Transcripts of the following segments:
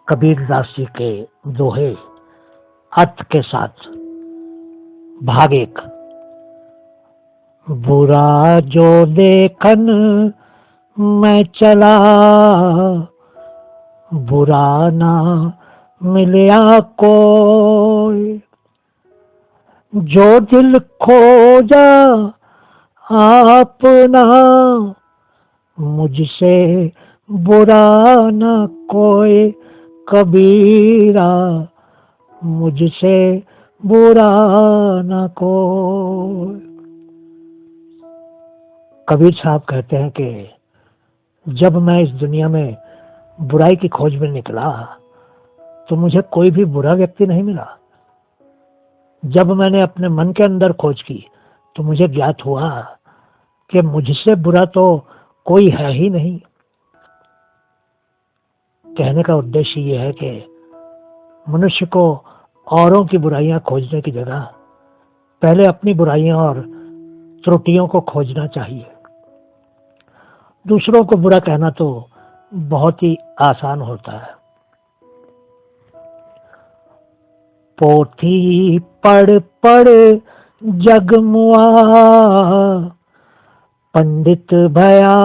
कबीर दास जी के दोहे अर्थ के साथ। भाग एक। बुरा जो देखन मैं चला, बुरा ना मिलया कोई। जो दिल खोजा आपना, मुझसे बुरा ना कोई। कबीरा मुझसे बुरा ना कोई। कबीर साहब कहते हैं कि जब मैं इस दुनिया में बुराई की खोज में निकला तो मुझे कोई भी बुरा व्यक्ति नहीं मिला। जब मैंने अपने मन के अंदर खोज की तो मुझे ज्ञात हुआ कि मुझसे बुरा तो कोई है ही नहीं। कहने का उद्देश्य यह है कि मनुष्य को औरों की बुराइयां खोजने की जगह पहले अपनी बुराइयां और त्रुटियों को खोजना चाहिए। दूसरों को बुरा कहना तो बहुत ही आसान होता है। पोथी पढ़ पढ़ जगमुआ, पंडित भया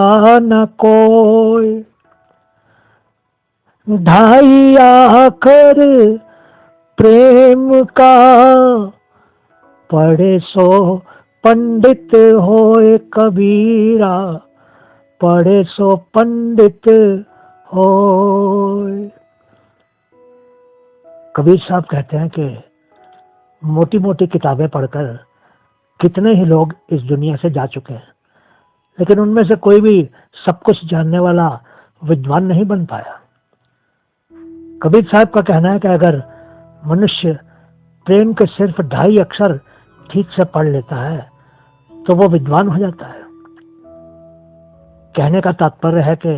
न कोई। ढाई आखर प्रेम का, पढ़े सो पंडित होए कबीरा। पढ़े सो पंडित होए। कबीर साहब कहते हैं कि मोटी मोटी किताबें पढ़कर कितने ही लोग इस दुनिया से जा चुके हैं, लेकिन उनमें से कोई भी सब कुछ जानने वाला विद्वान नहीं बन पाया। कबीर साहब का कहना है कि अगर मनुष्य प्रेम के सिर्फ 2.5 अक्षर ठीक से पढ़ लेता है तो वो विद्वान हो जाता है। कहने का तात्पर्य है कि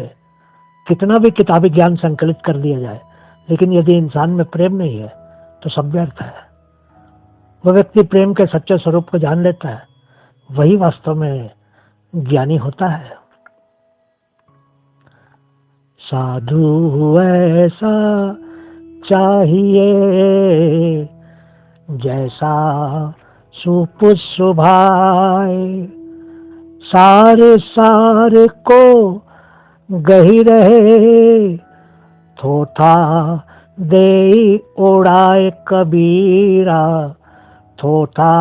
कितना भी किताबी ज्ञान संकलित कर लिया जाए, लेकिन यदि इंसान में प्रेम नहीं है तो सब व्यर्थ है। वह व्यक्ति प्रेम के सच्चे स्वरूप को जान लेता है, वही वास्तव में ज्ञानी होता है। साधु ऐसा चाहिए जैसा सुप सुभाए। सारे सारे को गही रहे, थोथा दे उड़ाए कबीरा। थोथा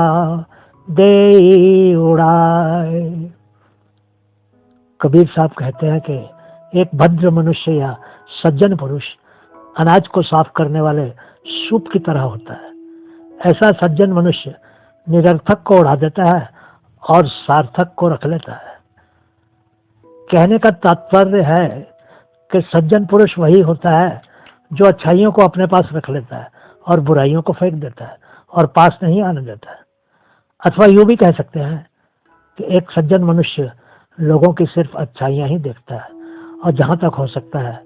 दे उड़ाए। कबीर साहब कहते हैं कि एक भद्र मनुष्य या सज्जन पुरुष अनाज को साफ करने वाले सूप की तरह होता है। ऐसा सज्जन मनुष्य निरर्थक को उड़ा देता है और सार्थक को रख लेता है। कहने का तात्पर्य है कि सज्जन पुरुष वही होता है जो अच्छाइयों को अपने पास रख लेता है और बुराइयों को फेंक देता है और पास नहीं आने देता है। अथवा यूं भी कह सकते हैं कि एक सज्जन मनुष्य लोगों की सिर्फ अच्छाइयां ही देखता है और जहां तक हो सकता है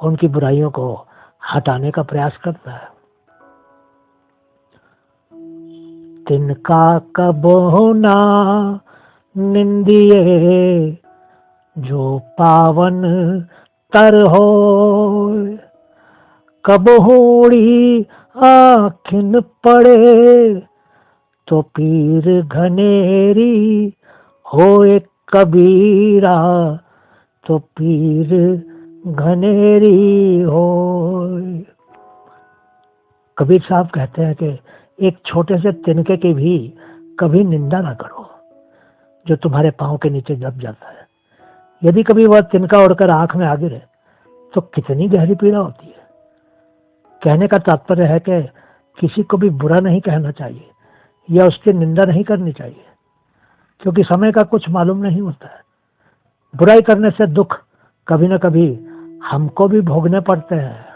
उनकी बुराइयों को हटाने का प्रयास करता है। तिनका कब होना निंदिए, जो पावन तर हो। कब होड़ी आखिन पड़े, तो पीर घनेरी होए कबीरा। तो पीर घनेरी हो। कबीर साहब कहते हैं कि एक छोटे से तिनके की भी कभी निंदा ना करो जो तुम्हारे पांव के नीचे दब जाता है। यदि कभी वह तिनका उड़कर आंख में आ गिरे तो कितनी गहरी पीड़ा होती है। कहने का तात्पर्य है कि किसी को भी बुरा नहीं कहना चाहिए या उसकी निंदा नहीं करनी चाहिए, क्योंकि समय का कुछ मालूम नहीं होता है। बुराई करने से दुख कभी न कभी हमको भी भोगने पड़ते हैं।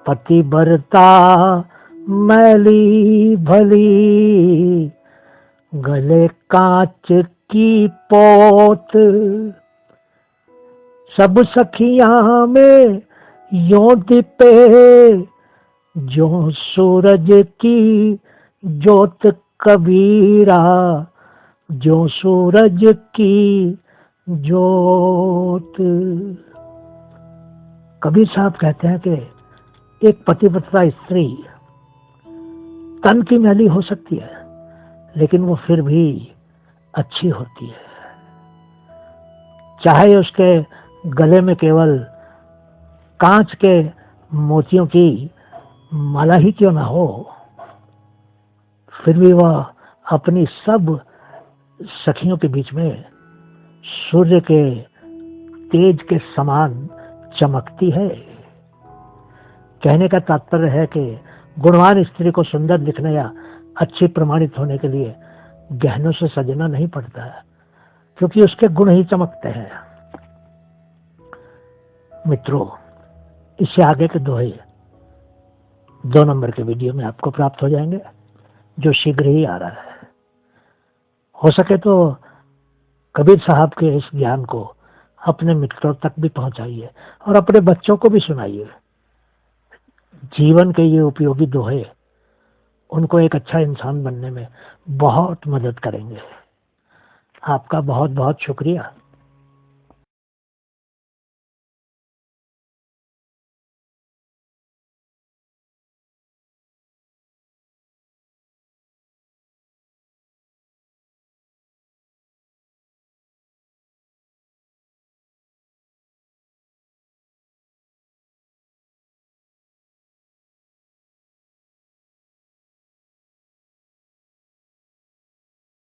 पतिव्रता मैली भली, गले कांच की पोत। सब सखियां में यों दिपे, जो सूरज की जोत कबीरा। जो सूरज की जोत। कबीर साहब कहते हैं कि एक पतिव्रता स्त्री तन की मैली हो सकती है, लेकिन वो फिर भी अच्छी होती है। चाहे उसके गले में केवल कांच के मोतियों की माला ही क्यों ना हो, फिर भी वह अपनी सब सखियों के बीच में सूर्य के तेज के समान चमकती है। कहने का तात्पर्य है कि गुणवान स्त्री को सुंदर दिखने या अच्छी प्रमाणित होने के लिए गहनों से सजना नहीं पड़ता है, क्योंकि उसके गुण ही चमकते हैं। मित्रों, इससे आगे के दोहे 2 नंबर के वीडियो में आपको प्राप्त हो जाएंगे, जो शीघ्र ही आ रहा है। हो सके तो कबीर साहब के इस ज्ञान को अपने मित्रों तक भी पहुंचाइए और अपने बच्चों को भी सुनाइए। जीवन के ये उपयोगी दोहे उनको एक अच्छा इंसान बनने में बहुत मदद करेंगे। आपका बहुत बहुत शुक्रिया।